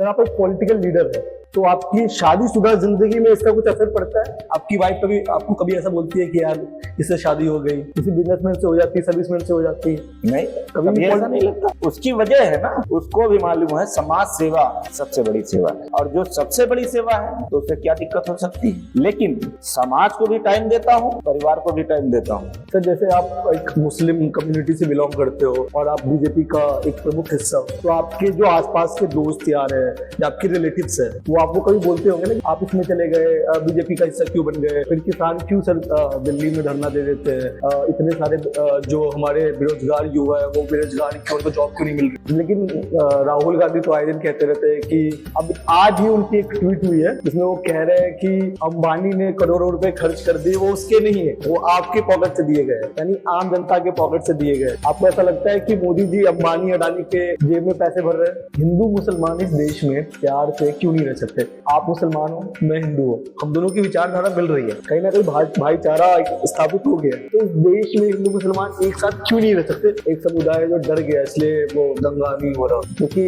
Sir आप एक political leader है, तो आपकी शादीशुदा जिंदगी में इसका कुछ असर पड़ता है? आपकी वाइफ कभी आपको कभी ऐसा बोलती है कि यार इससे शादी हो गई, किसी बिजनेसमैन से हो जाती है, सर्विसमैन से हो जाती है? नहीं, कभी ऐसा नहीं लगता। उसकी वजह है ना, उसको भी मालूम है समाज सेवा सबसे बड़ी सेवा है, और जो सबसे बड़ी सेवा है तो उससे क्या दिक्कत हो सकती है। लेकिन समाज को भी टाइम देता हूँ, परिवार को भी टाइम देता हूँ। सर जैसे आप एक मुस्लिम कम्युनिटी से बिलोंग करते हो और आप बीजेपी का एक प्रमुख हिस्सा हो, तो आपके जो आसपास के दोस्त यार है या आपके रिलेटिव्स है, वो आपको कभी बोलते होंगे ना आप इसमें चले गए, बीजेपी का हिस्सा क्यों बन गए, फिर किसान क्यों सर दिल्ली में धरना दे देते हैं, इतने सारे जो हमारे बेरोजगार युवा है वो बेरोजगार क्यों, उनको जॉब क्यों नहीं मिल रही। लेकिन राहुल गांधी तो आए दिन कहते रहते हैं कि अब आज ही उनकी एक ट्वीट हुई है जिसमें वो कह रहे हैं कि अंबानी ने करोड़ों रुपए खर्च कर दिए, वो उसके नहीं है, वो आपके पॉकेट से दिए गए, यानी आम जनता के पॉकेट से दिए गए। आपको ऐसा लगता है कि मोदी जी अंबानी अडानी के जेब में पैसे भर रहे हैं? हिंदू मुसलमान इस देश में प्यार से क्यों नहीं रह सकते? आप मुसलमान हो, मैं हिंदू हूँ, हम दोनों की विचारधारा मिल रही है, कहीं ना कहीं भाईचारा स्थापित हो गया। तो इस देश में हिंदू मुसलमान एक साथ क्यों नहीं रह सकते? एक समुदाय जो डर गया इसलिए वो दंगा नहीं हो रहा, क्योंकि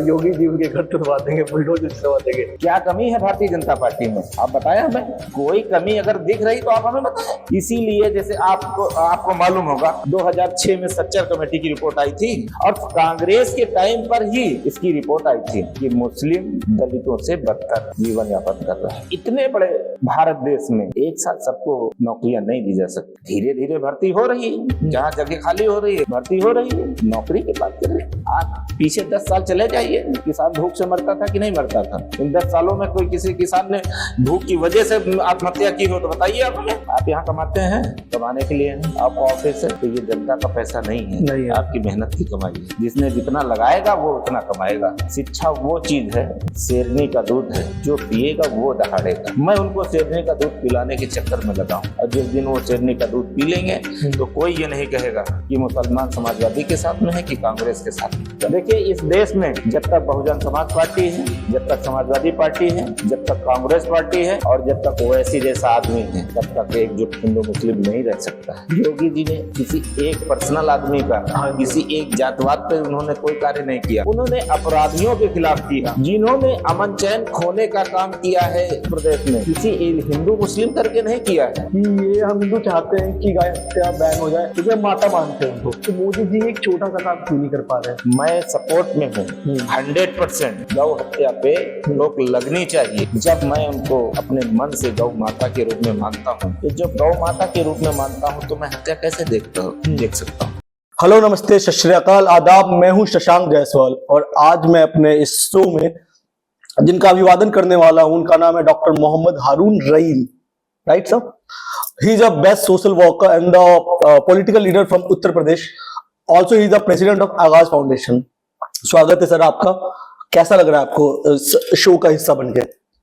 योगी जी उनके घर तुड़वा देंगे, बुलडोजर चलवा देंगे। क्या कमी है भारतीय जनता पार्टी में? आप बताएं हमें, कोई कमी अगर दिख रही तो आप हमें बताएं। इसीलिए जैसे आपको मालूम होगा 2006 में सच्चर कमेटी की रिपोर्ट आई थी, और कांग्रेस के टाइम पर ही इसकी रिपोर्ट आई थी कि मुस्लिम दलितों से बदतर जीवन यापन कर रहा है। इतने बड़े भारत देश में एक साथ सबको नौकरियां नहीं दी जा सकती। धीरे धीरे भर्ती हो रही है, जहाँ जगह खाली हो रही है भर्ती हो रही है। नौकरी की बात करें, आप पीछे 10 साल चले जाइए, किसान भूख से मरता था कि नहीं मरता था? इन 10 सालों में कोई किसी किसान ने भूख की वजह से आत्महत्या की हो तो बताइए आप हमें। आप यहाँ कमाते हैं, कमाने के लिए आपका ऑफिस है, तो ये जनता का पैसा नहीं है, आपकी मेहनत की कमाई है। जिसने जितना लगाएगा वो उतना कमाएगा। शिक्षा वो चीज है, शेरनी का दूध है, जो पिएगा वो दहाड़ेगा। मैं उनको शेरनी का दूध पिलाने के चक्कर में लगा हूँ, और जिस दिन वो शेरनी का दूध पी लेंगे तो कोई ये नहीं कहेगा कि मुसलमान समाजवादी के साथ में है कि कांग्रेस के साथ में। देखिए, इस देश में जब तक बहुजन समाज पार्टी है, जब तक समाजवादी पार्टी है, जब तक कांग्रेस पार्टी है, और जब तक ओवैसी जैसा आदमी है, तब तक एकजुट हिंदू मुस्लिम नहीं रह सकता है। योगी जी ने किसी एक पर्सनल आदमी का, किसी एक जातवाद पर उन्होंने कोई कार्य नहीं किया। उन्होंने अपराधियों के खिलाफ किया, जिन्होंने अमन चैन खोने का काम किया है प्रदेश में, किसी हिंदू मुस्लिम करके नहीं किया है। कि ये हम हिंदू चाहते हैं कि गाय हत्या बैन हो जाए, क्योंकि हम माता मानते हैं उनको, तो मोदी जी एक छोटा सा काम क्यों नहीं कर पा रहे? मैं सपोर्ट में हूँ 100%। गौ हत्या पे रोक लगनी चाहिए। जब मैं उनको अपने मन से गौ माता के रूप में मानता हूँ, तो जब गौ माता के रूप में मानता हूँ तो मैं हत्या कैसे देख सकता हूँ? हेलो, नमस्ते, सत श्री अकाल, आदाब। मैं हूं शशांक जायसवाल, और आज मैं अपने इस शो में जिनका अभिवादन करने वाला हूं उनका नाम है doctor Mohammad Haroon Raeem. Right sir? He is a best social worker and the political leader from Uttar Pradesh. Also he is the president of Aagaz foundation. स्वागत है सर आपका। कैसा लग रहा है आपको शो का हिस्सा बन के?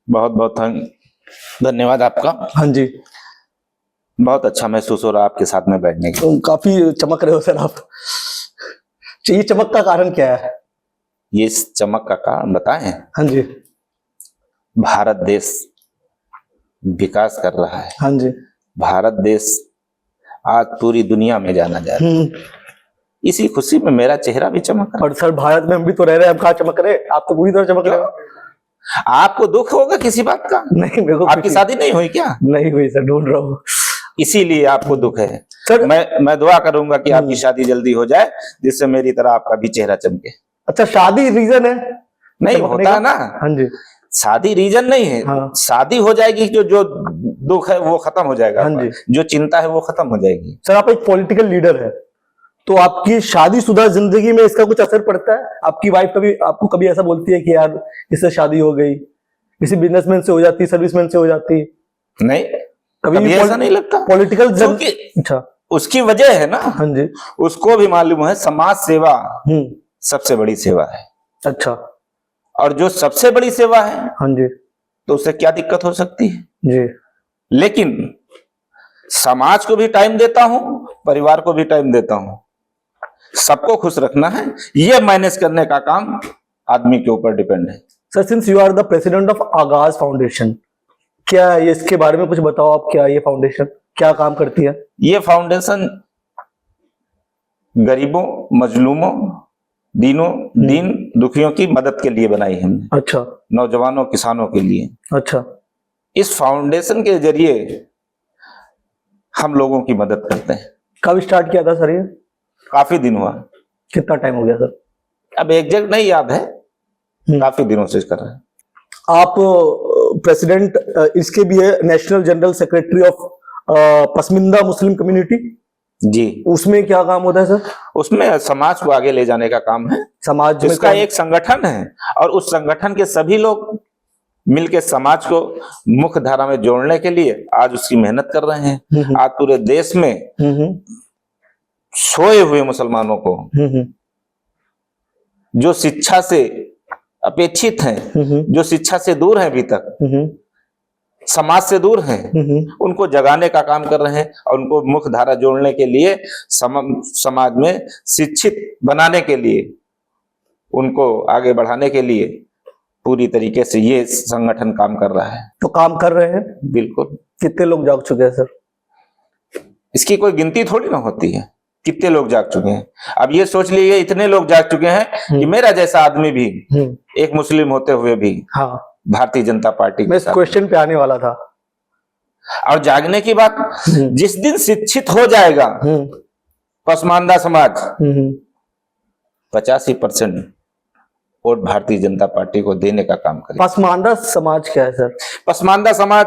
बहुत बहुत धन्यवाद आपका। हाँ जी, बहुत अच्छा महसूस हो रहा है आपके साथ में बैठने के। तो काफी चमक रहे हो सर आप। ये चमक का कारण क्या है? ये चमक का कारण बताएं? हाँ जी। भारत देश विकास कर रहा है। हाँ जी। भारत देश आज पूरी दुनिया में जाना जा रहा है। इसी खुशी में मेरा चेहरा भी चमक रहा है। और सर भारत में हम भी तो रह रहे हैं, हम कहाँ चमक रहे? आप तो पूरी तरह चमक रहे हो। आपको दुख होगा किसी बात का? नहीं, मेरे को आपकी शादी नहीं हुई क्या? नहीं हुई सर, ढूंढ रहा हूँ। इसीलिए आपको दुख है सर। मैं दुआ करूंगा कि आपकी शादी जल्दी हो जाए, जिससे मेरी तरह आपका भी चेहरा चमके। अच्छा, शादी रीजन है? नहीं होता है ना। हाँ जी। शादी रीजन नहीं है। हाँ। शादी हो जाएगी, जो दुख है वो खत्म हो जाएगा। हाँ जी। जो चिंता है वो खत्म हो जाएगी। सर आप एक पॉलिटिकल लीडर है, तो आपकी शादीशुदा जिंदगी में इसका कुछ असर पड़ता है? आपकी वाइफ आपको कभी ऐसा बोलती है कि यार इससे शादी हो गई, किसी बिजनेसमैन से हो जाती, सर्विसमैन से हो जाती? नहीं, कभी ऐसा नहीं लगता। पॉलिटिकल अच्छा, उसकी वजह है ना। हाँ जी। उसको भी मालूम है समाज सेवा सबसे बड़ी सेवा है। अच्छा, और जो सबसे बड़ी सेवा है, हाँ जी, तो उससे क्या दिक्कत हो सकती है जी? लेकिन समाज को भी टाइम देता हूं, परिवार को भी टाइम देता हूं। सबको खुश रखना है, ये मैनेज करने का काम आदमी के ऊपर डिपेंड है। Sir, since you are the president of Aagaz foundation, क्या ये इसके बारे में कुछ बताओ आप? क्या ये फाउंडेशन क्या काम करती है? ये फाउंडेशन गरीबों, मजलूमों, दीन दुखियों की मदद के लिए बनाई हमने, अच्छा नौजवानों किसानों के लिए। अच्छा। इस फाउंडेशन के जरिए हम लोगों की मदद करते हैं। कब स्टार्ट किया था सर ये? काफी दिन हुआ, कितना टाइम हो गया सर? अब एग्जैक्ट नहीं याद है, काफी दिनों से कर रहे हैं। आप प्रेसिडेंट इसके भी है, national general secretary of Pasmanda Muslim community. जी, उसमें क्या काम होता है सर? उसमें समाज को आगे ले जाने का काम है। समाज में इसका एक संगठन है और उस संगठन के सभी लोग मिलके समाज को मुख्य धारा में जोड़ने के लिए आज उसकी मेहनत कर रहे हैं। आज पूरे देश में सोए हुए मुसलमानों को जो शिक्षा से अपेक्षित हैं, जो शिक्षा से दूर हैं, अभी तक समाज से दूर हैं, उनको जगाने का काम कर रहे हैं और उनको मुख्य धारा जोड़ने के लिए समाज में शिक्षित बनाने के लिए, उनको आगे बढ़ाने के लिए पूरी तरीके से ये संगठन काम कर रहा है। तो काम कर रहे हैं बिल्कुल। कितने लोग जाग चुके हैं सर? इसकी कोई गिनती थोड़ी ना होती है कितने लोग जाग चुके हैं। अब ये सोच लीजिए इतने लोग जाग चुके हैं कि मेरा जैसा आदमी भी, एक मुस्लिम होते हुए भी, हाँ, भारतीय जनता पार्टी मैं इस क्वेश्चन पे आने वाला था। और जागने की बात, जिस दिन शिक्षित हो जाएगा पसमानदा समाज, 85% वोट भारतीय जनता पार्टी को देने का काम करेगा। पसमानदा समाज क्या है सर? पसमानदा समाज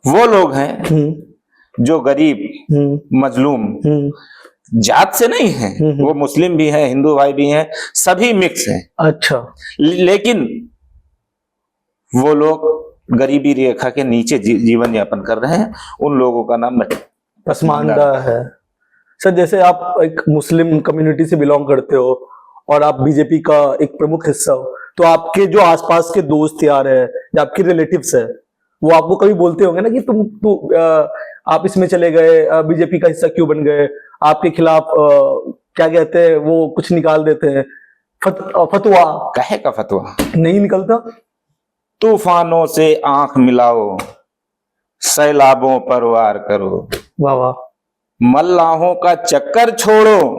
वो लोग हैं जो गरीब, मजलूम, जात से नहीं है, वो मुस्लिम भी हैं, हिंदू भाई भी हैं, सभी मिक्स हैं। अच्छा। लेकिन वो लोग गरीबी रेखा के नीचे जीवन यापन कर रहे हैं, उन लोगों का नाम पसमानदा है। सर जैसे आप एक मुस्लिम कम्युनिटी से बिलोंग करते हो और आप बीजेपी का एक प्रमुख हिस्सा हो, तो आपके जो आसपास के दोस्त यार है या आपके रिलेटिव्स है, वो आपको कभी बोलते होंगे ना कि आप इसमें चले गए, बीजेपी का हिस्सा क्यों बन गए, आपके खिलाफ क्या कहते हैं वो कुछ निकाल देते हैं, फतवा। कहे का फतवा नहीं निकलता। तूफानों से आंख मिलाओ, सैलाबों पर वार करो, वाह वाह, मल्लाहों का चक्कर छोड़ो,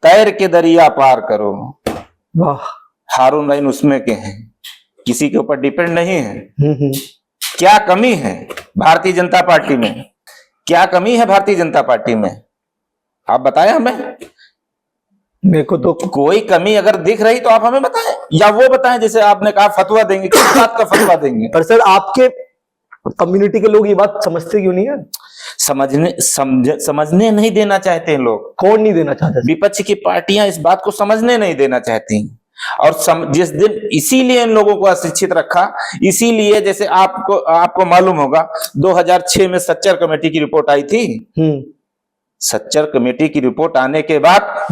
तैर के दरिया पार करो। वाह। हारून रहीम उसमें के हैं, किसी के ऊपर डिपेंड नहीं है। क्या कमी है भारतीय जनता पार्टी में? क्या कमी है भारतीय जनता पार्टी में? आप बताएं हमें। मेरे को तो कोई कमी अगर दिख रही तो आप हमें बताएं, या वो बताएं जैसे आपने कहा फतवा देंगे, किस बात का फतवा देंगे? पर सर आपके कम्युनिटी के लोग ये बात समझते क्यों नहीं है? समझने नहीं देना चाहते हैं लोग। कौन नहीं देना चाहते? विपक्ष की पार्टियां इस बात को समझने नहीं देना चाहती। और जिस दिन, इसीलिए इन लोगों को अशिक्षित रखा, इसीलिए जैसे आपको मालूम होगा 2006 में सच्चर कमेटी की रिपोर्ट आई थी। सच्चर कमेटी की रिपोर्ट आने के बाद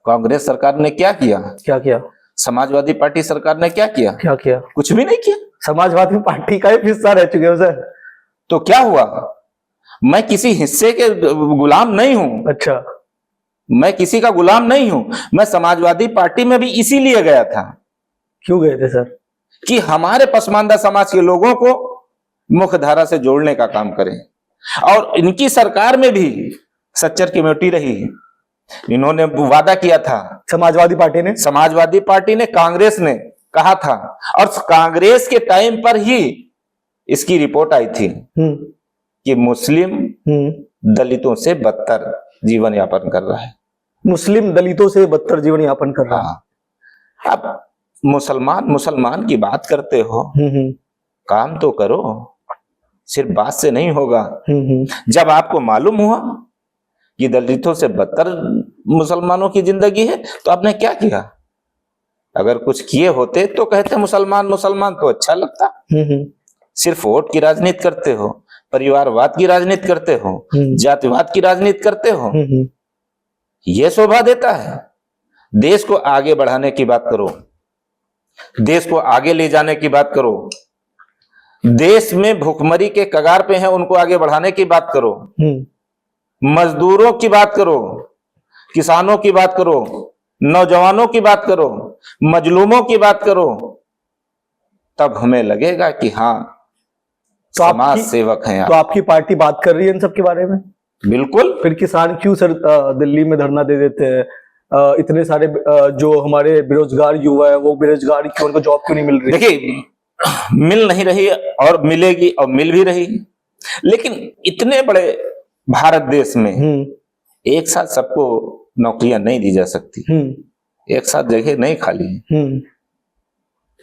कांग्रेस सरकार ने क्या किया? क्या किया? समाजवादी पार्टी सरकार ने क्या किया? क्या किया? कुछ भी नहीं किया। समाजवादी पार्टी का एक हिस्सा रह चुके हो सर। तो क्या हुआ? मैं किसी हिस्से के गुलाम नहीं हूं। अच्छा। मैं किसी का गुलाम नहीं हूं। मैं समाजवादी पार्टी में भी इसीलिए गया था। क्यों गए थे सर? कि हमारे पसमानदा समाज के लोगों को मुख्य धारा से जोड़ने का काम करें। और इनकी सरकार में भी सच्चर कमेटी रही, इन्होंने वादा किया था, समाजवादी पार्टी ने, कांग्रेस ने कहा था, और कांग्रेस के टाइम पर ही इसकी रिपोर्ट आई थी कि मुस्लिम दलितों से बदतर जीवन यापन कर रहा है। मुस्लिम दलितों से बदतर जीवन यापन कर रहा है। अब मुसलमान की बात करते हो, काम तो करो, सिर्फ बात से नहीं होगा। जब आपको मालूम हुआ कि दलितों से बदतर मुसलमानों की जिंदगी है, तो आपने क्या किया? अगर कुछ किए होते तो कहते मुसलमान तो अच्छा लगता। सिर्फ वोट की राजनीति करते हो, परिवारवाद की राजनीति करते हो, जातिवाद की राजनीति करते हो, यह शोभा देता है? देश को आगे बढ़ाने की बात करो, देश को आगे ले जाने की बात करो, देश में भुखमरी के कगार पे हैं उनको आगे बढ़ाने की बात करो, मजदूरों की बात करो, किसानों की बात करो, नौजवानों की बात करो, मजलूमों की बात करो, तब हमें लगेगा कि हाँ, समाज सेवक हैं आप। तो आपकी पार्टी बात कर रही है इन सब के बारे में? बिल्कुल। फिर किसान क्यों सर दिल्ली में धरना दे देते हैं? इतने सारे जो हमारे बेरोजगार युवा है वो बेरोजगार क्यों, उनको जॉब क्यों नहीं मिल रही? देखिए, मिल नहीं रही और मिलेगी और मिल भी रही, लेकिन इतने बड़े भारत देश में एक साथ सबको नौकरियां नहीं दी जा सकती, एक साथ जगह नहीं खाली है।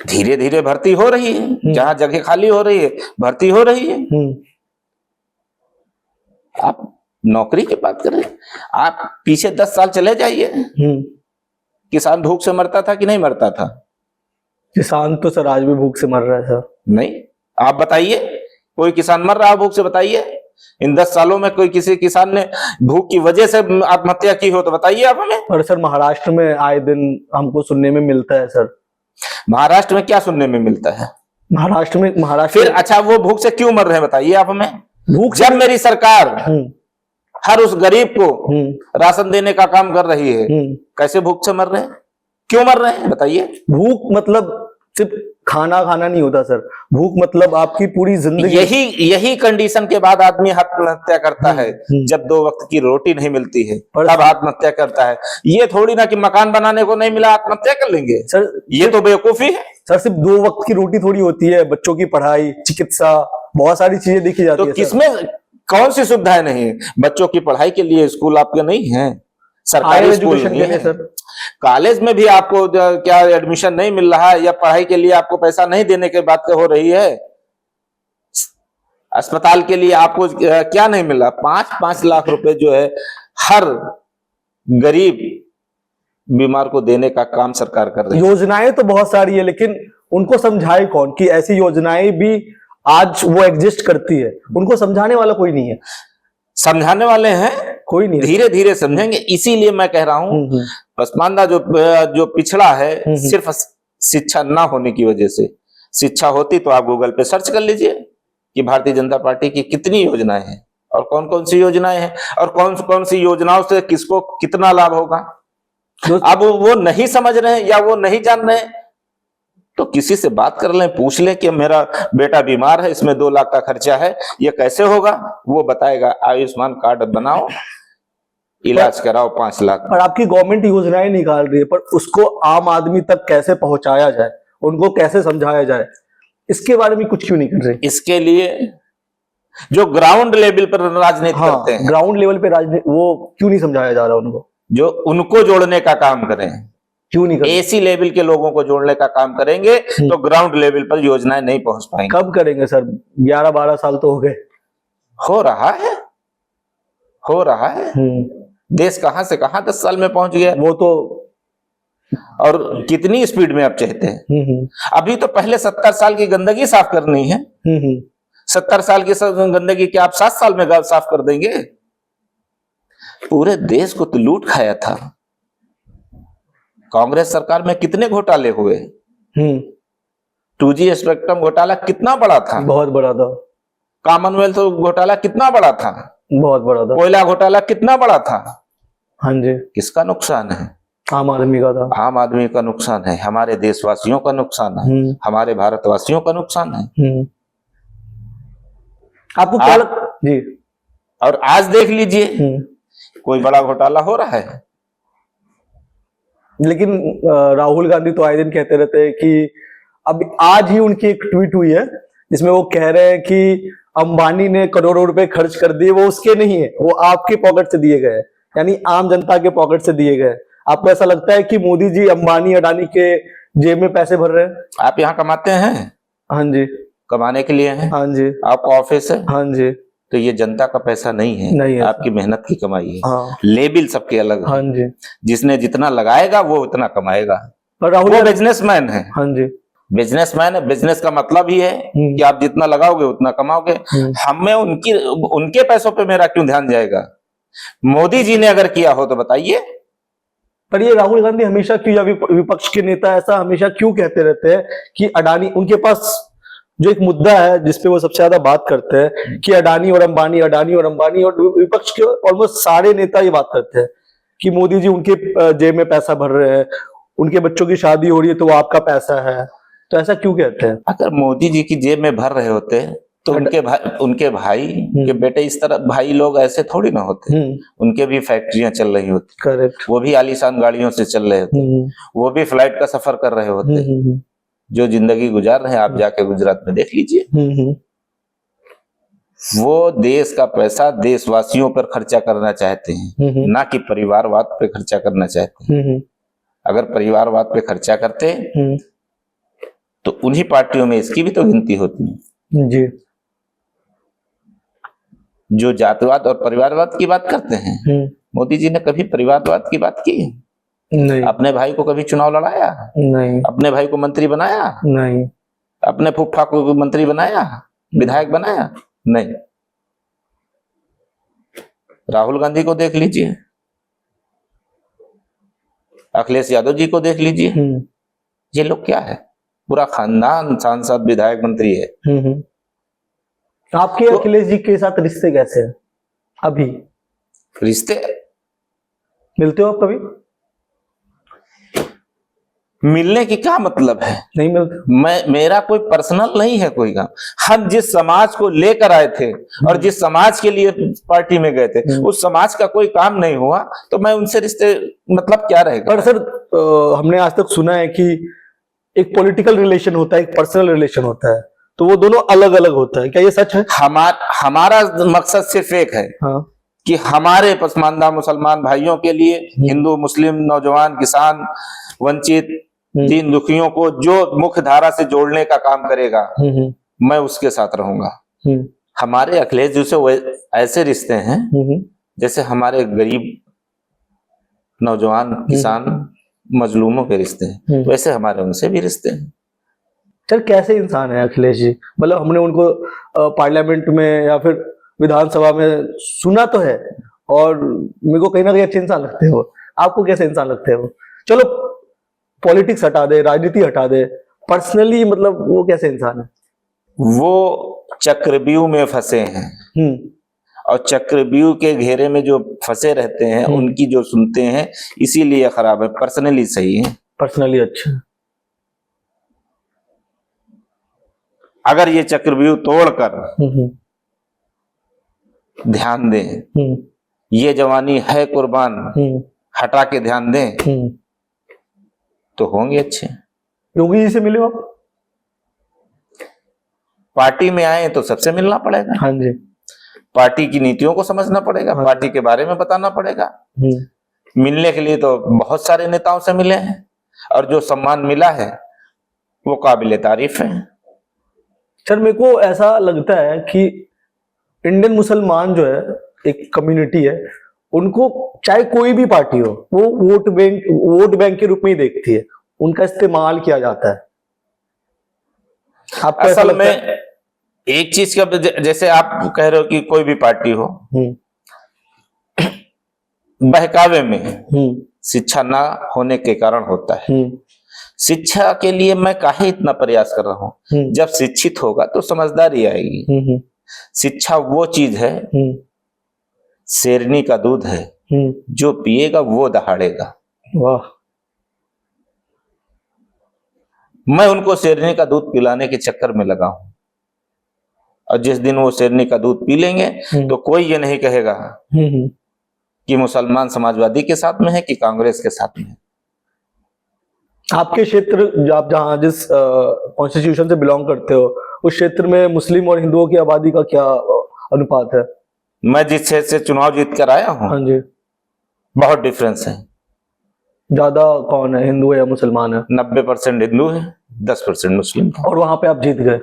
धीरे धीरे भर्ती हो रही है, जहां जगह खाली हो रही है भर्ती हो रही है। आप नौकरी की बात कर रहे हैं, आप पीछे 10 साल चले जाइए, किसान भूख से मरता था कि नहीं मरता था? किसान तो सर आज भी भूख से मर रहा है सर। नहीं, आप बताइए कोई किसान मर रहा है भूख से? बताइए इन 10 सालों में कोई किसी किसान ने भूख की वजह से आत्महत्या की हो तो बताइए आप हमें। पर सर महाराष्ट्र में आए दिन हमको सुनने में मिलता है सर। महाराष्ट्र में क्या सुनने में मिलता है? महाराष्ट्र फिर अच्छा, वो भूख से क्यों मर रहे हैं बताइए आप हमें। भूख जब मेरी सरकार हर उस गरीब को राशन देने का काम कर रही है, कैसे भूख से मर रहे हैं, क्यों मर रहे हैं बताइए? भूख मतलब सिर्फ खाना खाना नहीं होता सर, भूख मतलब आपकी पूरी जिंदगी। यही कंडीशन के बाद आदमी आत्महत्या करता है, जब 2 वक्त की रोटी नहीं मिलती है तब आत्महत्या करता है। ये थोड़ी ना कि मकान बनाने को नहीं मिला आत्महत्या कर लेंगे सर, ये तो बेवकूफी है सर। सिर्फ 2 वक्त की रोटी थोड़ी होती है, बच्चों की पढ़ाई, चिकित्सा, बहुत सारी चीजें देखी जाती है। तो किसमें कौन सी सुविधाएं नहीं है? बच्चों की पढ़ाई के लिए स्कूल आपके नहीं है, सरकारी स्कूल नहीं है सर। कॉलेज में भी आपको क्या एडमिशन नहीं मिल रहा है, या पढ़ाई के लिए आपको पैसा नहीं देने की बात हो रही है? अस्पताल के लिए आपको क्या नहीं मिल रहा? 5-5 लाख रुपए जो है हर गरीब बीमार को देने का काम सरकार कर रही है। योजनाएं तो बहुत सारी है, लेकिन उनको समझाए कौन कि ऐसी योजनाएं भी आज वो एग्जिस्ट करती है? उनको समझाने वाला कोई नहीं है। समझाने वाले हैं कोई नहीं, धीरे धीरे समझेंगे। इसीलिए मैं कह रहा हूं पसमानदा जो पिछड़ा है सिर्फ शिक्षा ना होने की वजह से। शिक्षा होती तो आप गूगल पे सर्च कर लीजिए कि भारतीय जनता पार्टी की कितनी योजनाएं हैं और कौन कौन सी योजनाएं हैं और कौन कौन सी योजनाओं से किसको कितना लाभ होगा। अब वो नहीं समझ रहे हैं या वो नहीं जान रहे हैं तो किसी से बात कर लें, पूछ लें कि मेरा बेटा बीमार है, इसमें 2 लाख का खर्चा है, ये कैसे होगा? वो बताएगा। आयुष्मान कार्ड बनाओ, इलाज कराओ 5 लाख। पर आपकी गवर्नमेंट योजनाएं निकाल रही है, पर उसको आम आदमी तक कैसे पहुंचाया जाए, उनको कैसे समझाया जाए, इसके बारे में कुछ क्यों नहीं कर रहे? इसके लिए जो ग्राउंड लेवल पर राजनीति करते हैं, ग्राउंड लेवल पे राजनीति, वो क्यों नहीं समझाया जा रहा उनको? जो उनको जोड़ने का काम करें, क्यों नहीं करें? एसी लेवल के लोगों को जोड़ने का काम करेंगे तो ग्राउंड लेवल पर योजनाएं नहीं पहुंच पाएंगी। कब करेंगे सर? 11-12 साल तो हो गए। हो रहा है, हो रहा है। देश कहां से कहां 10 साल में पहुंच गया, वो तो। और कितनी स्पीड में आप चाहते हैं? अभी तो पहले 70 साल की गंदगी साफ करनी है। 70 साल की गंदगी क्या आप 7 साल में साफ कर देंगे? पूरे देश को तो लूट खाया था। कांग्रेस सरकार में कितने घोटाले हुए? 2G स्पेक्ट्रम घोटाला कितना बड़ा था? बहुत बड़ा था। कॉमनवेल्थ घोटाला कितना बड़ा था? बहुत बड़ा था। कोयला घोटाला कितना बड़ा था? हाँ जी। किसका नुकसान है? आम आदमी का था। आम आदमी का नुकसान है, हमारे देशवासियों का नुकसान है, हमारे भारतवासियों का नुकसान है। आपको क्या जी? और आज देख लीजिए कोई बड़ा घोटाला हो रहा है। लेकिन राहुल गांधी तो आए दिन कहते रहते हैं कि अब आज ही उनकी एक ट्वीट हुई है जिसमें वो कह रहे हैं कि अंबानी ने करोड़ों रुपए खर्च कर दिए, वो उसके नहीं है, वो आपके पॉकेट से दिए गए, यानी आम जनता के पॉकेट से दिए गए। आपको ऐसा लगता है कि मोदी जी अंबानी अडानी के जेब में पैसे भर रहे हैं? आप यहाँ कमाते हैं? हाँ जी। कमाने के लिए हैं? हाँ जी। आपका ऑफिस है? हाँ जी। तो ये जनता का पैसा नहीं है, नहीं है, आपकी मेहनत की कमाई है। हाँ। लेबिल सबके अलग है। हाँ जी। जिसने जितना लगाएगा वो उतना कमाएगा। पर राहुल वो बिजनेसमैन है। हाँ जी। बिजनेसमैन है। बिजनेस का मतलब ही है कि आप जितना लगाओगे उतना कमाओगे। हमें उनके पैसों पे मेरा क्यों ध्यान जाएगा? मोदी जी ने अगर किया हो तो बताइए। पर ये राहुल गांधी हमेशा क्यों, या विपक्ष के नेता ऐसा हमेशा क्यों कहते रहते हैं कि अडानी, उनके पास जो एक मुद्दा है जिसपे वो सबसे ज्यादा बात करते हैं कि अडानी और अंबानी, अडानी और अंबानी, और विपक्ष के ऑलमोस्ट सारे नेता ये बात करते हैं कि मोदी जी उनके जेब में पैसा भर रहे हैं, उनके बच्चों की शादी हो रही है तो वो आपका पैसा है। तो ऐसा क्यों कहते हैं? अगर मोदी जी की जेब में भर रहे होते तो उनके भाई के बेटे इस तरह, भाई लोग ऐसे थोड़ी ना होते, उनके भी फैक्ट्रियां चल रही होती, करेक्ट, वो भी आलीशान गाड़ियों से चल रहे होते, वो भी फ्लाइट का सफर कर रहे होते, जो जिंदगी गुजार रहे हैं। आप जाके गुजरात में देख लीजिए, वो देश का पैसा देशवासियों पर खर्चा करना चाहते हैं, ना कि परिवारवाद पे खर्चा करना चाहते हैं। अगर परिवारवाद पे खर्चा करते तो उन्हीं पार्टियों में इसकी भी तो गिनती होती है जी। जो जातिवाद और परिवारवाद की बात करते हैं। मोदी जी ने कभी परिवारवाद की बात की? नहीं। अपने भाई को कभी चुनाव लड़ाया? नहीं। अपने भाई को मंत्री बनाया? नहीं। अपने फूफा को मंत्री बनाया, विधायक बनाया? नहीं। राहुल गांधी को देख लीजिए, अखिलेश यादव जी को देख लीजिए, ये लोग क्या है, पूरा खानदान सांसद विधायक मंत्री है। आपके तो अखिलेश जी के साथ रिश्ते कैसे हैं अभी? रिश्ते मिलते हो आप कभी? मिलने की क्या मतलब है? नहीं मिलते। मेरा कोई पर्सनल नहीं है कोई काम। हम जिस समाज को लेकर आए थे और जिस समाज के लिए पार्टी में गए थे, उस समाज का कोई काम नहीं हुआ तो मैं उनसे रिश्ते मतलब क्या रहेगा? पर सर हमने आज तक सुना है कि एक पॉलिटिकल रिलेशन होता है, एक पर्सनल रिलेशन होता है, तो वो दोनों अलग अलग होता है, क्या ये सच है? हमारा मकसद सिर्फ एक है, हाँ, कि हमारे पसमानदा मुसलमान भाइयों के लिए, हिंदू मुस्लिम नौजवान किसान वंचित दीन दुखियों को जो मुख्य धारा से जोड़ने का काम करेगा, मैं उसके साथ रहूंगा। हमारे अखिलेश जी से ऐसे रिश्ते हैं जैसे हमारे गरीब नौजवान किसान मजलूमों के रिश्ते हैं, वैसे हमारे उनसे भी रिश्ते हैं। सर कैसे इंसान है अखिलेश जी? मतलब हमने उनको पार्लियामेंट में या फिर विधानसभा में सुना तो है, और मेरे को कहीं ना कहीं अच्छे इंसान लगते हैं वो। आपको कैसे इंसान लगते हैं वो? चलो पॉलिटिक्स हटा दे, राजनीति हटा दे, पर्सनली मतलब वो कैसे इंसान है? वो चक्रव्यूह में फंसे हैं, और चक्रव्यूह के घेरे में जो फंसे रहते हैं उनकी जो सुनते हैं, इसीलिए खराब है। पर्सनली सही है, पर्सनली अच्छा। अगर ये चक्रव्यूह तोड़कर ध्यान दें, ये जवानी है कुर्बान हटा के ध्यान दें, तो होंगे अच्छे। योगी जी से मिले आप? पार्टी में आए तो सबसे मिलना पड़ेगा। हाँ जी। पार्टी की नीतियों को समझना पड़ेगा, हाँ, पार्टी के बारे में बताना पड़ेगा। मिलने के लिए तो बहुत सारे नेताओं से मिले हैं, और जो सम्मान मिला है वो काबिले तारीफ है। सर मेरे को ऐसा लगता है कि इंडियन मुसलमान जो है, एक कम्युनिटी है, उनको चाहे कोई भी पार्टी हो, वो वोट बैंक के रूप में ही देखती है, उनका इस्तेमाल किया जाता है। आपको असल में एक चीज का, जैसे आप कह रहे हो कि कोई भी पार्टी हो, बहकावे में शिक्षा ना होने के कारण होता है। शिक्षा के लिए मैं काहे इतना प्रयास कर रहा हूं? जब शिक्षित होगा तो समझदारी आएगी। शिक्षा वो चीज है, शेरनी का दूध है, जो पिएगा वो दहाड़ेगा। वाह। मैं उनको शेरनी का दूध पिलाने के चक्कर में लगा हूं, और जिस दिन वो शेरनी का दूध पी लेंगे तो कोई ये नहीं कहेगा कि मुसलमान समाजवादी के साथ में है कि कांग्रेस के साथ में है। आपके क्षेत्र, आप जहाँ जिस कॉन्स्टिट्यूशन से बिलोंग करते हो, उस क्षेत्र में मुस्लिम और हिंदुओं की आबादी का क्या अनुपात है? मैं जिस क्षेत्र से चुनाव जीत कर आया हूँ, हाँ जी, बहुत डिफरेंस है। ज्यादा कौन है, हिंदू है या मुसलमान है? 90% हिंदू है, 10% मुस्लिम। और वहां पे आप जीत गए?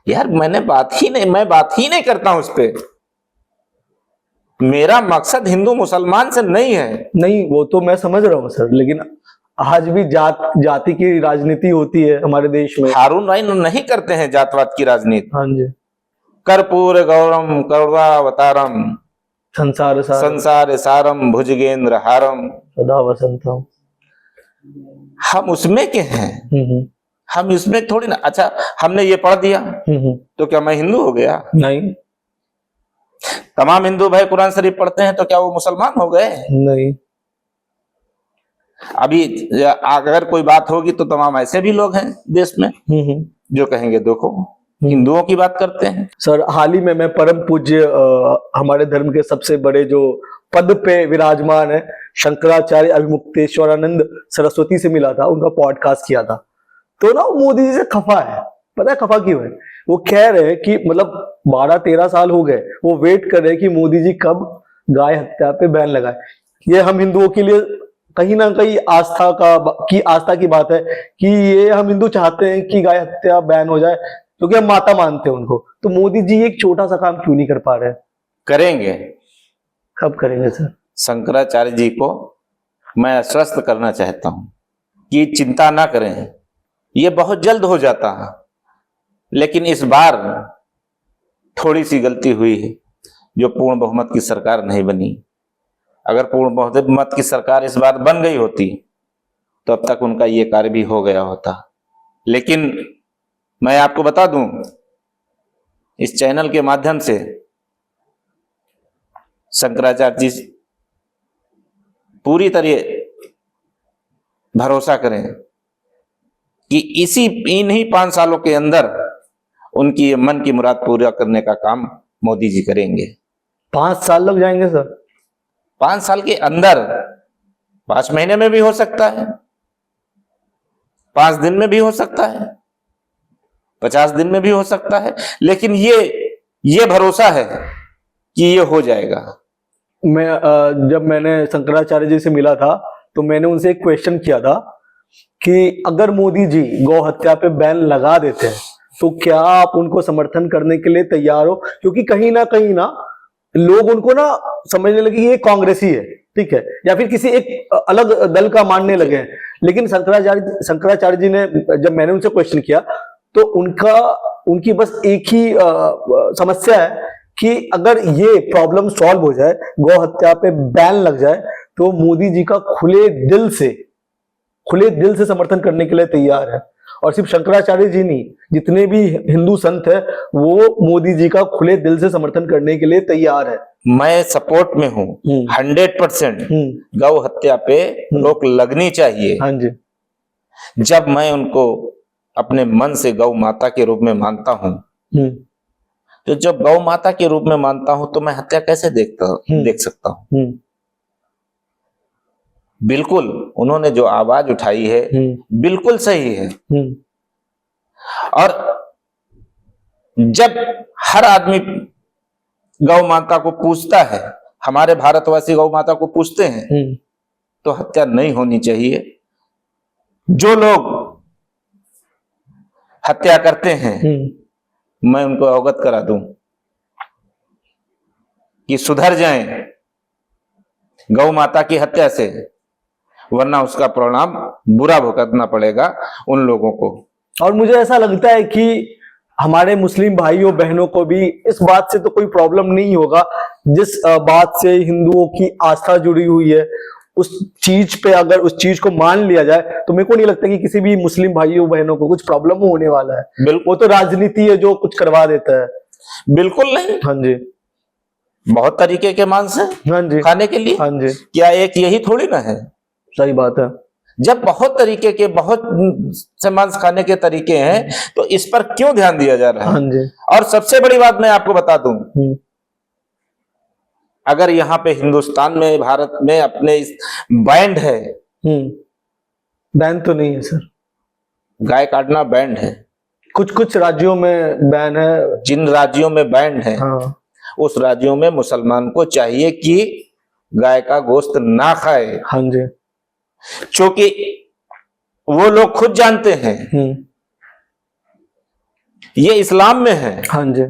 यार मैं बात ही नहीं करता हूं उस पे। मेरा मकसद हिंदू मुसलमान से नहीं है। नहीं, वो तो मैं समझ रहा हूँ सर, लेकिन आज भी जाति की राजनीति होती है हमारे देश में। हारून भाई नहीं करते हैं जातवाद की राजनीति। हाँ जी। कर्पूर गौरम करुणावतारम संसार सारम भुजगेंद्र हारम सदा वसंतम। हम उसमें के हैं, हम इसमें थोड़ी ना। अच्छा, हमने ये पढ़ दिया तो क्या मैं हिंदू हो गया? नहीं। तमाम हिंदू भाई कुरान शरीफ पढ़ते हैं तो क्या वो मुसलमान हो गए? नहीं। अभी अगर कोई बात होगी तो तमाम ऐसे भी लोग हैं देश में जो कहेंगे देखो हिंदुओं की बात करते हैं। सर हाल ही में मैं परम पूज्य हमारे धर्म के सबसे बड़े जो पद पे विराजमान है शंकराचार्य अभिमुक्तेश्वरानंद सरस्वती से मिला था, उनका पॉडकास्ट किया था। तो ना वो मोदी जी से खफा है। पता है खफा क्यों है? वो कह रहे हैं कि मतलब 12-13 साल हो गए वो वेट कर रहे हैं कि मोदी जी कब गाय हत्या पे बैन लगाए। ये हम हिंदुओं के लिए कहीं ना कहीं आस्था की बात है कि ये हम हिंदू चाहते हैं कि गाय हत्या बैन हो जाए, क्योंकि हम माता मानते हैं उनको। तो मोदी जी एक छोटा सा काम क्यों नहीं कर पा रहे? करेंगे। कब करेंगे सर? शंकराचार्य जी को मैं आश्वस्त करना चाहता हूं कि चिंता ना करें, ये बहुत जल्द हो जाता है। लेकिन इस बार थोड़ी सी गलती हुई है, जो पूर्ण बहुमत की सरकार नहीं बनी। अगर पूर्ण बहुमत की सरकार इस बार बन गई होती तो अब तक उनका ये कार्य भी हो गया होता। लेकिन मैं आपको बता दूं इस चैनल के माध्यम से, शंकराचार्य जी पूरी तरह भरोसा करें कि इन्हीं 5 सालों के अंदर उनकी मन की मुराद पूरा करने का काम मोदी जी करेंगे। 5 साल लग जाएंगे सर? 5 साल के अंदर, 5 महीने में भी हो सकता है, 5 दिन में भी हो सकता है, 50 दिन में भी हो सकता है, लेकिन ये भरोसा है कि ये हो जाएगा। जब मैंने शंकराचार्य जी से मिला था तो मैंने उनसे एक क्वेश्चन किया था कि अगर मोदी जी गौ हत्या पे बैन लगा देते हैं तो क्या आप उनको समर्थन करने के लिए तैयार हो? क्योंकि कहीं ना लोग उनको ना समझने लगे ये कांग्रेसी है, ठीक है, या फिर किसी एक अलग दल का मानने लगे हैं। लेकिन शंकराचार्य जी ने, जब मैंने उनसे क्वेश्चन किया तो उनकी बस एक ही समस्या है कि अगर ये प्रॉब्लम सॉल्व हो जाए, गौ हत्या पे बैन लग जाए, तो मोदी जी का खुले दिल से समर्थन करने के लिए तैयार है। और सिर्फ शंकराचार्य जी नहीं, जितने भी हिंदू संत है वो मोदी जी का खुले दिल से समर्थन करने के लिए तैयार है। मैं सपोर्ट में हूं 100%। गौ हत्या पे रोक लगनी चाहिए। हाँ जी। जब मैं उनको अपने मन से गौ माता के रूप में मानता हूं, तो जब गौ माता के रूप में मानता हूं तो मैं हत्या कैसे देख सकता हूं? बिल्कुल उन्होंने जो आवाज उठाई है बिल्कुल सही है। और जब हर आदमी गौ माता को पूछता है, हमारे भारतवासी गौ माता को पूछते हैं, तो हत्या नहीं होनी चाहिए। जो लोग हत्या करते हैं मैं उनको अवगत करा दूं कि सुधर जाएं गौ माता की हत्या से, वरना उसका परिणाम बुरा भुगतना पड़ेगा उन लोगों को। और मुझे ऐसा लगता है कि हमारे मुस्लिम भाइयों बहनों को भी इस बात से तो कोई प्रॉब्लम नहीं होगा, जिस बात से हिंदुओं की आस्था जुड़ी हुई है उस चीज पे अगर उस चीज को मान लिया जाए तो मेरे को नहीं लगता कि किसी भी मुस्लिम भाइयों बहनों को कुछ प्रॉब्लम होने वाला है। वो तो राजनीति है जो कुछ करवा देता है। बिल्कुल नहीं। हाँ जी। बहुत तरीके के मांस है हाँ जी खाने के लिए। हाँ जी। क्या एक यही थोड़ी ना है? सही बात है। जब बहुत तरीके के बहुत से मांस खाने के तरीके हैं तो इस पर क्यों ध्यान दिया जा रहा है? हाँ जी। और सबसे बड़ी बात मैं आपको बता दूं, अगर यहाँ पे हिंदुस्तान में, भारत में अपने इस बैंड है। बैन तो नहीं है सर, गाय काटना बैंड है। कुछ राज्यों में बैन है। जिन राज्यों में बैंड है, हाँ। उस राज्यों में मुसलमान को चाहिए कि गाय का गोश्त ना खाए। हाँ जी। क्योंकि वो लोग खुद जानते हैं ये इस्लाम में है। हाँ जी।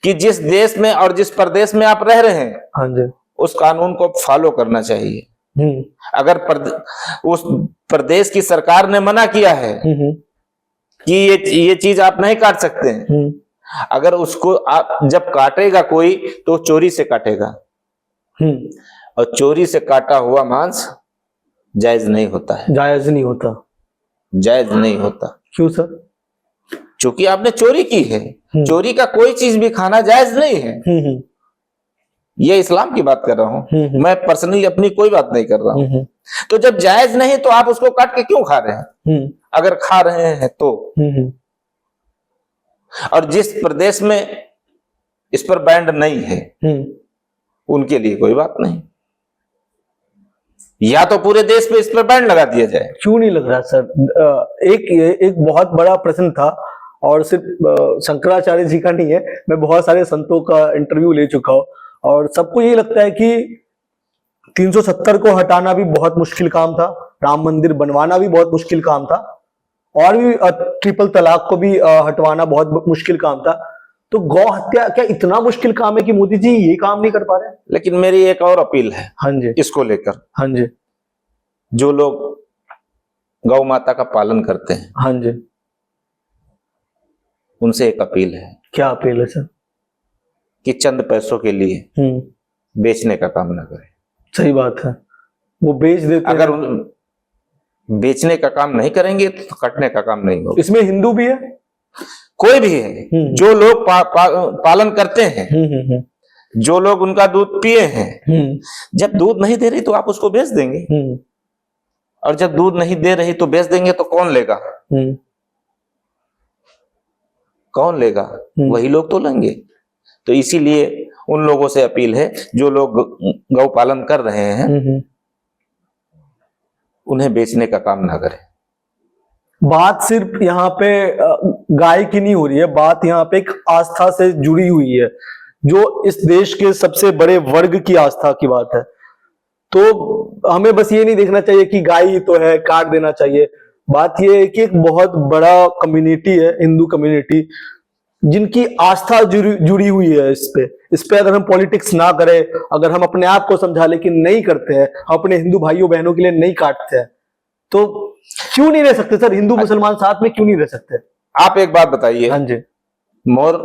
कि जिस देश में और जिस प्रदेश में आप रह रहे हैं, हाँ जी, उस कानून को फॉलो करना चाहिए। अगर उस प्रदेश की सरकार ने मना किया है कि ये चीज आप नहीं काट सकते हैं, अगर उसको आप जब काटेगा कोई तो चोरी से काटेगा, और चोरी से काटा हुआ मांस जायज नहीं होता है। जायज नहीं होता। जायज नहीं होता। क्यों सर? क्योंकि आपने चोरी की है। चोरी का कोई चीज भी खाना जायज नहीं है। ये इस्लाम की बात कर रहा हूं, मैं पर्सनली अपनी कोई बात नहीं कर रहा हूं। तो जब जायज नहीं तो आप उसको काट के क्यों खा रहे हैं? अगर खा रहे हैं तो और जिस प्रदेश में इस पर बैंड नहीं है उनके लिए कोई बात नहीं, या तो पूरे देश पे इस पर बैंड लगा दिया जाए। क्यों नहीं लग रहा सर? एक बहुत बड़ा प्रश्न था, और सिर्फ शंकराचार्य जी का नहीं है, मैं बहुत सारे संतों का इंटरव्यू ले चुका हूँ, और सबको यही लगता है कि 370 को हटाना भी बहुत मुश्किल काम था, राम मंदिर बनवाना भी बहुत मुश्किल काम था, और भी ट्रिपल तलाक को भी हटवाना बहुत मुश्किल काम था। तो गौ हत्या क्या इतना मुश्किल काम है कि मोदी जी ये काम नहीं कर पा रहे? लेकिन मेरी एक और अपील है हाँ जी, इसको लेकर। हाँ जी, जो लोग गौ माता का पालन करते हैं, हाँ जी, उनसे एक अपील है। क्या अपील है सर? कि चंद पैसों के लिए बेचने का काम ना करें। सही बात है, वो बेच देते हैं। अगर बेचने का काम नहीं करेंगे तो कटने का काम नहीं होगा। इसमें हिंदू भी है, कोई भी है, जो लोग पालन करते हैं, जो लोग उनका दूध पिए हैं, जब दूध नहीं दे रही तो आप उसको बेच देंगे, और जब दूध नहीं दे रही तो बेच देंगे तो कौन लेगा? कौन लेगा? वही लोग तो लेंगे। तो इसीलिए उन लोगों से अपील है जो लोग गौ पालन कर रहे हैं, उन्हें बेचने का काम ना करें। बात सिर्फ यहाँ पे गाय की नहीं हो रही है, बात यहाँ पे एक आस्था से जुड़ी हुई है, जो इस देश के सबसे बड़े वर्ग की आस्था की बात है। तो हमें बस ये नहीं देखना चाहिए कि गाय ही तो है, काट देना चाहिए। बात ये है कि एक बहुत बड़ा कम्युनिटी है, हिंदू कम्युनिटी, जिनकी आस्था जुड़ी हुई है इस पे अगर हम पॉलिटिक्स ना करें, अगर हम अपने आप को समझा ले कि नहीं करते हैं, हम अपने हिंदू भाइयों बहनों के लिए नहीं काटते हैं, तो क्यों नहीं रह सकते सर? हिंदू मुसलमान साथ में क्यों नहीं रह सकते? आप एक बात बताइए। हाँ जी, मोर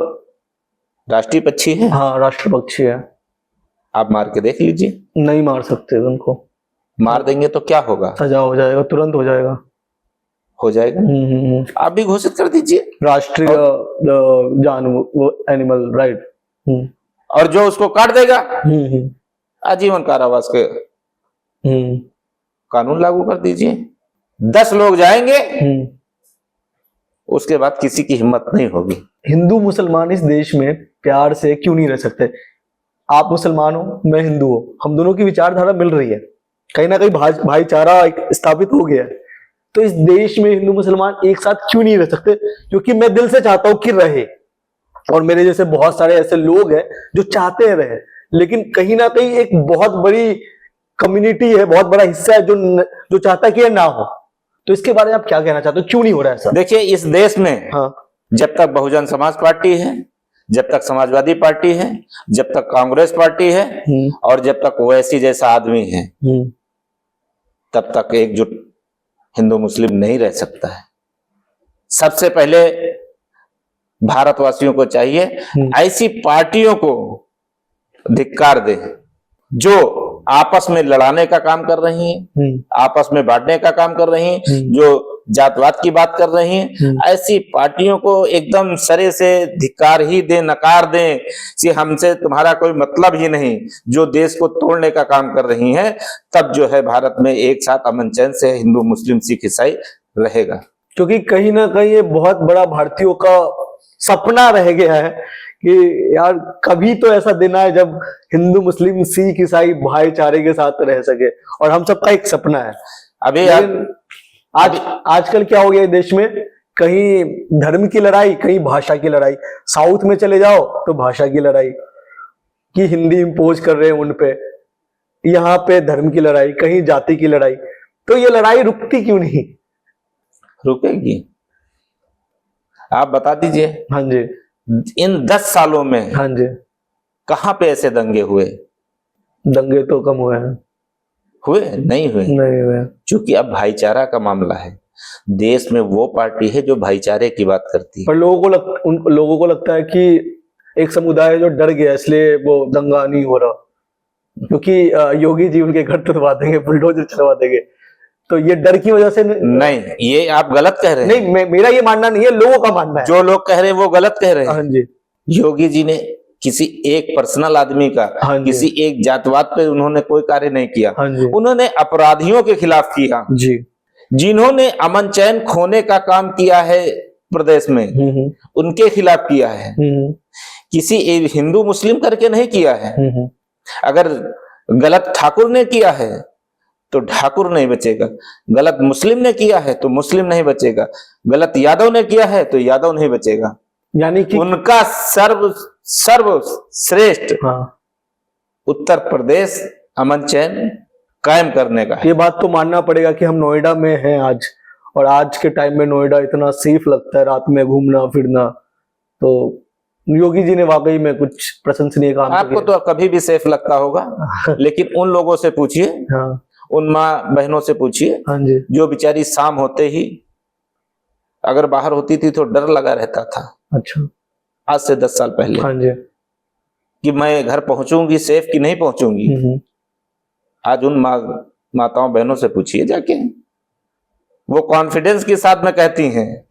राष्ट्रीय पक्षी है? हाँ, राष्ट्र पक्षी है। आप मार के देख लीजिए। नहीं मार सकते उनको। मार देंगे तो क्या होगा? सजा हो जाएगा, तुरंत हो जाएगा। हो जाएगा। आप भी घोषित कर दीजिए राष्ट्रीय जानवर, एनिमल राइट। और जो उसको काट देगा आजीवन कारावास के कानून लागू कर दीजिए। 10 लोग जाएंगे, उसके बाद किसी की हिम्मत नहीं होगी। हिंदू मुसलमान इस देश में प्यार से क्यों नहीं रह सकते? आप मुसलमान हो, मैं हिंदू हूं, हम दोनों की विचारधारा मिल रही है, कहीं ना कहीं भाईचारा स्थापित हो गया है। तो इस देश में हिंदू मुसलमान एक साथ क्यों नहीं रह सकते? क्योंकि मैं दिल से चाहता हूं कि रहे, और मेरे जैसे बहुत सारे ऐसे लोग हैं जो चाहते हैं रहे, लेकिन कहीं ना कहीं एक बहुत बड़ी कम्युनिटी है, बहुत बड़ा हिस्सा है जो चाहता है कि ये ना हो। तो इसके बारे में आप क्या कहना चाहते हो, क्यों नहीं हो रहा है ऐसा? देखिए, इस देश में हाँ, जब तक बहुजन समाज पार्टी है, जब तक समाजवादी पार्टी है, जब तक कांग्रेस पार्टी है, और जब तक ओवैसी जैसा आदमी है, तब तक एकजुट हिंदू मुस्लिम नहीं रह सकता है। सबसे पहले भारतवासियों को चाहिए ऐसी पार्टियों को धिक्कार दे जो आपस में लड़ाने का काम कर रही हैं, आपस में बांटने का काम कर रही हैं, जो जातवाद की बात कर रही हैं। ऐसी पार्टियों को एकदम सरे से धिक्कार ही दे, नकार दें कि हमसे तुम्हारा कोई मतलब ही नहीं, जो देश को तोड़ने का काम कर रही हैं। तब जो है भारत में एक साथ अमन चैन से हिंदू मुस्लिम सिख ईसाई रहेगा। क्योंकि कहीं ना कहीं ये बहुत बड़ा भारतीयों का सपना रह गया है कि यार कभी तो ऐसा दिन आए जब हिंदू मुस्लिम सिख ईसाई भाईचारे के साथ रह सके, और हम सबका एक सपना है। अभी आजकल क्या हो गया देश में, कहीं धर्म की लड़ाई, कहीं भाषा की लड़ाई। साउथ में चले जाओ तो भाषा की लड़ाई कि हिंदी इंपोज कर रहे हैं उन पे, यहाँ पे धर्म की लड़ाई, कहीं जाति की लड़ाई। तो ये लड़ाई रुकती क्यों नहीं? रुकेगी। आप बता दीजिए। हाँ जी, इन 10 सालों में हाँ जी, कहां पे ऐसे दंगे हुए? दंगे तो कम हुए हैं। हुए? नहीं हुए। नहीं हुए, क्योंकि अब भाईचारा का मामला है। देश में वो पार्टी है जो भाईचारे की बात करती है। पर उन लोगों को लगता है कि एक समुदाय जो डर गया इसलिए वो दंगा नहीं हो रहा, क्योंकि योगी जी उनके घर तुड़वा देंगे, बुलडोजर चलवा देंगे। तो ये डर की वजह से नहीं, ये आप गलत कह रहे हैं। नहीं, मेरा ये मानना नहीं है, लोगों का मानना है। जो लोग कह रहे हैं वो गलत कह रहे हैं। हाँ जी, योगी जी ने किसी एक पर्सनल आदमी का, हाँ जी, किसी एक जातवाद पे उन्होंने कोई कार्य नहीं किया। हाँ जी, उन्होंने अपराधियों के खिलाफ किया जी, जिन्होंने अमन चैन खोने का काम किया है प्रदेश में उनके खिलाफ किया है, किसी हिंदू मुस्लिम करके नहीं किया है। अगर गलत ठाकुर ने किया है तो ठाकुर नहीं बचेगा, गलत मुस्लिम ने किया है तो मुस्लिम नहीं बचेगा, गलत यादव ने किया है तो यादव नहीं बचेगा। यानी कि उनका सर्वश्रेष्ठ उत्तर प्रदेश अमन चैन कायम करने का है। ये बात तो मानना पड़ेगा कि हम नोएडा में हैं आज, और आज के टाइम में नोएडा इतना सेफ लगता है रात में घूमना फिरना, तो योगी जी ने वाकई में कुछ प्रशंसनीय काम किया। आपको तो कभी भी सेफ लगता होगा लेकिन उन लोगों से पूछिए, उन माँ बहनों से पूछिए जो बेचारी शाम होते ही अगर बाहर होती थी तो डर लगा रहता था। अच्छा, आज से 10 साल पहले कि मैं घर पहुंचूंगी सेफ कि नहीं पहुंचूंगी। आज उन माताओं बहनों से पूछिए जाके, वो कॉन्फिडेंस के साथ में कहती हैं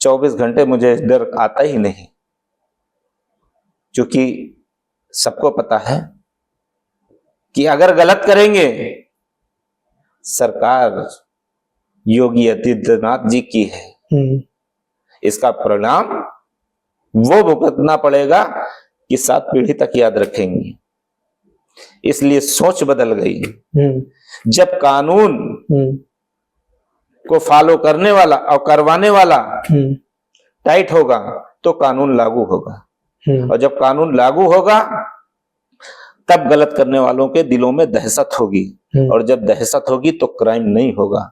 24 घंटे मुझे डर आता ही नहीं, क्योंकि सबको पता है कि अगर गलत करेंगे सरकार योगी आदित्यनाथ जी की है, इसका परिणाम वो भुगतना पड़ेगा कि 7 पीढ़ी तक याद रखेंगे। इसलिए सोच बदल गई। जब कानून को फॉलो करने वाला और करवाने वाला टाइट होगा तो कानून लागू होगा, और जब कानून लागू होगा तब गलत करने वालों के दिलों में दहशत होगी, और जब दहशत होगी तो क्राइम नहीं होगा।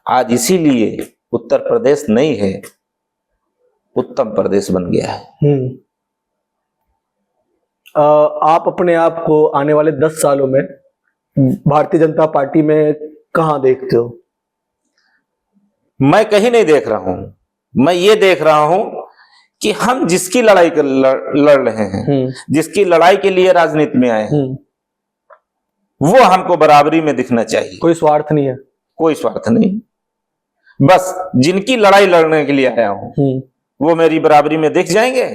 आज इसीलिए उत्तर प्रदेश नहीं है, उत्तम प्रदेश बन गया है। आप अपने आप को आने वाले 10 सालों में भारतीय जनता पार्टी में कहां देखते हो? मैं कहीं नहीं देख रहा हूं, मैं ये देख रहा हूं कि हम जिसकी लड़ाई लड़ रहे हैं, जिसकी लड़ाई के लिए राजनीति में आए हैं, वो हमको बराबरी में दिखना चाहिए। कोई स्वार्थ नहीं है? कोई स्वार्थ नहीं, बस जिनकी लड़ाई लड़ने के लिए आया हूं वो मेरी बराबरी में दिख जाएंगे,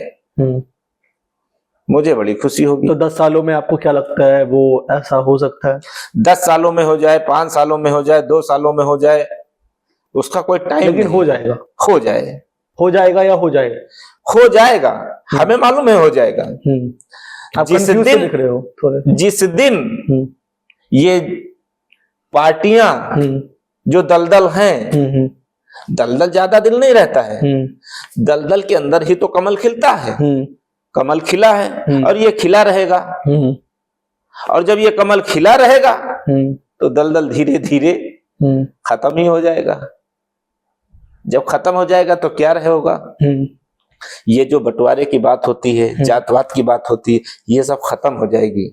मुझे बड़ी खुशी होगी। तो 10 सालों में आपको क्या लगता है वो ऐसा हो सकता है? 10 सालों में हो जाए, 5 सालों में हो जाए, 2 सालों में हो जाए, उसका कोई टाइम लेकिन हो जाएगा। हो जाए, हो जाएगा या हो जाएगा? हो जाएगा, हमें मालूम है हो जाएगा। आप कंफ्यूज दिख रहे हो थोड़े। जिस दिन ये पार्टियां जो दलदल हैं, दलदल ज्यादा दिन नहीं रहता है, दलदल के अंदर ही तो कमल खिलता है। कमल खिला है और ये खिला रहेगा, और जब ये कमल खिला रहेगा तो दलदल धीरे धीरे खत्म ही हो जाएगा। जब खत्म हो जाएगा तो क्या रहेगा? ये जो बंटवारे की बात होती है, जातवाद की बात होती है, ये सब खत्म हो जाएगी,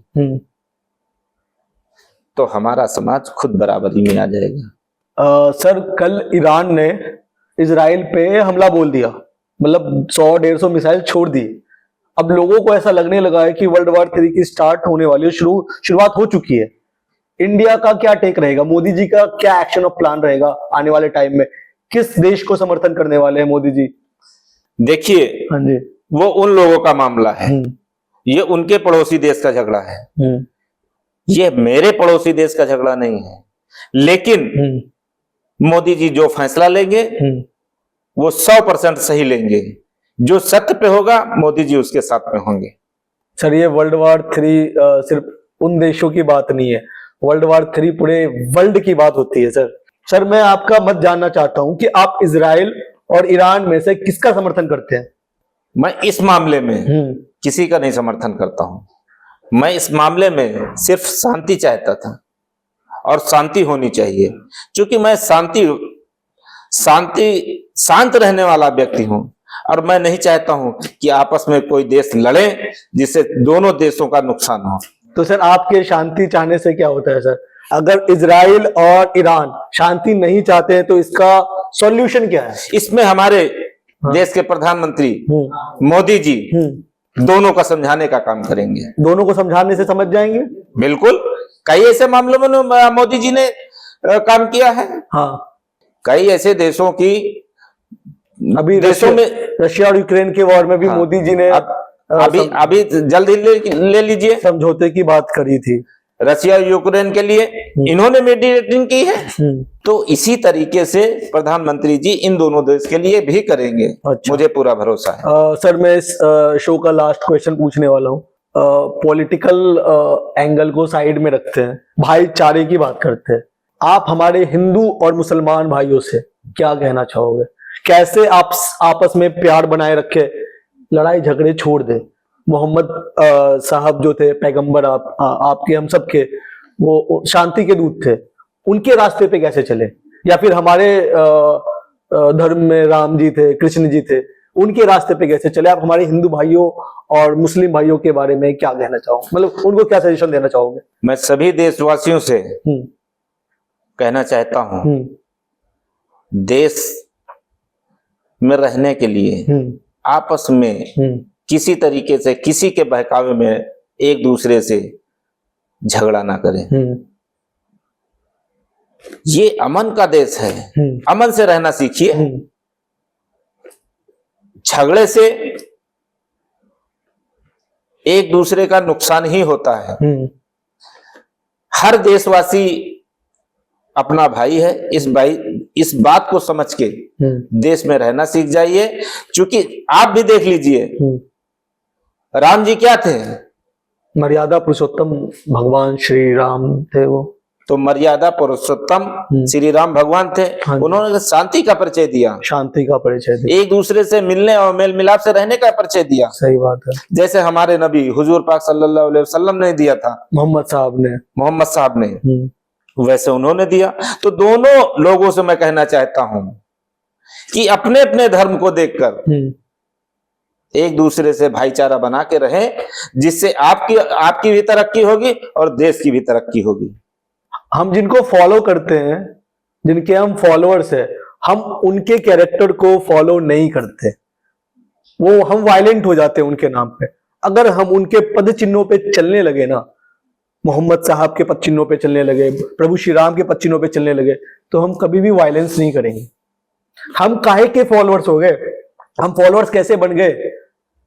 तो हमारा समाज खुद बराबरी में आ जाएगा। सर, कल ईरान ने इजराइल पे हमला बोल दिया, मतलब 100-150 मिसाइल छोड़ दी। अब लोगों को ऐसा लगने लगा है कि वर्ल्ड वॉर 3 की स्टार्ट होने वाली है, शुरुआत हो चुकी है। इंडिया का क्या टेक रहेगा? मोदी जी का क्या एक्शन ऑफ प्लान रहेगा आने वाले टाइम में? किस देश को समर्थन करने वाले हैं मोदी जी? देखिए, हाँ जी, वो उन लोगों का मामला है, ये उनके पड़ोसी देश का झगड़ा है, ये मेरे पड़ोसी देश का झगड़ा नहीं है। लेकिन मोदी जी जो फैसला लेंगे वो 100% सही लेंगे, जो सत्य पे होगा मोदी जी उसके साथ में होंगे। सर, ये वर्ल्ड वॉर 3 सिर्फ उन देशों की बात नहीं है, वर्ल्ड वॉर 3 पूरे वर्ल्ड की बात होती है। सर, मैं आपका मत जानना चाहता हूं कि आप इजराइल और ईरान में से किसका समर्थन करते हैं? मैं इस मामले में किसी का नहीं समर्थन करता हूं। मैं इस मामले में सिर्फ शांति चाहता था, और शांति होनी चाहिए, क्योंकि मैं शांत रहने वाला व्यक्ति हूं, और मैं नहीं चाहता हूं कि आपस में कोई देश लड़े जिससे दोनों देशों का नुकसान हो। तो सर, आपके शांति चाहने से क्या होता है सर? अगर इजराइल और ईरान शांति नहीं चाहते हैं तो इसका सॉल्यूशन क्या है? इसमें हमारे देश के प्रधानमंत्री मोदी जी दोनों का समझाने का काम करेंगे। दोनों को समझाने से समझ जाएंगे? बिल्कुल, कई ऐसे मामलों में मोदी जी ने काम किया है। हाँ, कई ऐसे देशों की, अभी देशों में रशिया और यूक्रेन के वॉर में भी मोदी जी ने अभी जल्द ही ले लीजिए, समझौते की बात करी थी। रशिया यूक्रेन के लिए इन्होंने मीडिएटिंग की है। तो इसी तरीके से प्रधानमंत्री जी इन दोनों देश के लिए भी करेंगे। अच्छा। मुझे पूरा भरोसा है। सर मैं इस शो का लास्ट क्वेश्चन पूछने वाला हूँ। पॉलिटिकल एंगल को साइड में रखते हैं, भाईचारे की बात करते हैं। आप हमारे हिंदू और मुसलमान भाइयों से क्या कहना चाहोगे? कैसे आप आपस में प्यार बनाए रखे, लड़ाई झगड़े छोड़ दे? मोहम्मद साहब जो थे पैगंबर, आपके हम सब के, वो शांति के दूत थे, उनके रास्ते पे कैसे चले? या फिर हमारे धर्म में राम जी थे, कृष्ण जी थे, उनके रास्ते पे कैसे चले? आप हमारे हिंदू भाइयों और मुस्लिम भाइयों के बारे में क्या कहना चाहोगे? मतलब उनको क्या सजेशन देना चाहोगे? मैं सभी देशवासियों से कहना चाहता हूं, देश में रहने के लिए आपस में किसी तरीके से, किसी के बहकावे में एक दूसरे से झगड़ा ना करें। ये अमन का देश है, अमन से रहना सीखिए। झगड़े से एक दूसरे का नुकसान ही होता है। हर देशवासी अपना भाई है, इस बात को समझ के देश में रहना सीख जाइए। क्योंकि आप भी देख लीजिए, राम जी क्या थे? मर्यादा पुरुषोत्तम भगवान श्री राम थे वो। तो मर्यादा पुरुषोत्तम श्री राम भगवान थे। उन्होंने शांति का परिचय दिया, शांति का परिचय दिया, एक दूसरे से मिलने और मेल मिलाप से रहने का परिचय दिया। सही बात है। जैसे हमारे नबी हुजूर पाक सल्लल्लाहु अलैहि वसल्लम ने दिया था, मोहम्मद साहब ने वैसे उन्होंने दिया। तो दोनों लोगों से मैं कहना चाहता हूं कि अपने अपने धर्म को देखकर एक दूसरे से भाईचारा बना के रहें, जिससे आपकी भी तरक्की होगी और देश की भी तरक्की होगी। हम जिनको फॉलो करते हैं, जिनके हम फॉलोअर्स हैं, हम उनके कैरेक्टर को फॉलो नहीं करते। वो हम वायलेंट हो जाते हैं उनके नाम पे। अगर हम उनके पद चिन्हों पे चलने लगे ना, मोहम्मद साहब के पद चिन्हों पे चलने लगे, प्रभु श्री राम के पद चिन्हों पे चलने लगे, तो हम कभी भी वायलेंस नहीं करेंगे। हम काहे के फॉलोअर्स हो गए? हम फॉलोअर्स कैसे बन गए?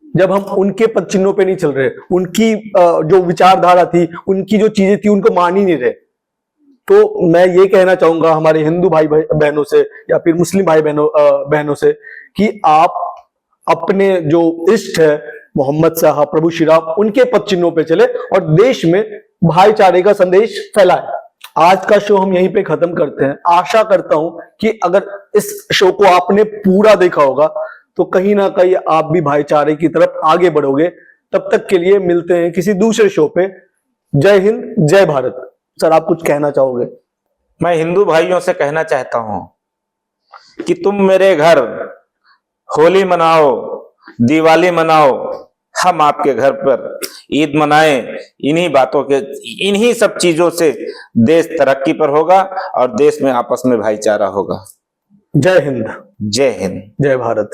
जब हम उनके पद चिन्हों पे नहीं चल रहे, उनकी जो विचारधारा थी, उनकी जो चीजें थी, उनको मान ही नहीं रहे। तो मैं ये कहना चाहूंगा हमारे हिंदू भाई बहनों से या फिर मुस्लिम भाई बहनों से कि आप अपने जो इष्ट है मोहम्मद साहब, प्रभु श्री राम, उनके पद चिन्हों पे चले और देश में भाईचारे का संदेश फैलाए। आज का शो हम यहीं पे खत्म करते हैं। आशा करता हूं कि अगर इस शो को आपने पूरा देखा होगा तो कहीं ना कहीं आप भी भाईचारे की तरफ आगे बढ़ोगे। तब तक के लिए मिलते हैं किसी दूसरे शो पे। जय हिंद, जय भारत। सर आप कुछ कहना चाहोगे? मैं हिंदू भाइयों से कहना चाहता हूं कि तुम मेरे घर होली मनाओ, दिवाली मनाओ, हम आपके घर पर ईद मनाएं। इन्हीं सब चीजों से देश तरक्की पर होगा और देश में आपस में भाईचारा होगा। जय हिंद, जय हिंद, जय भारत।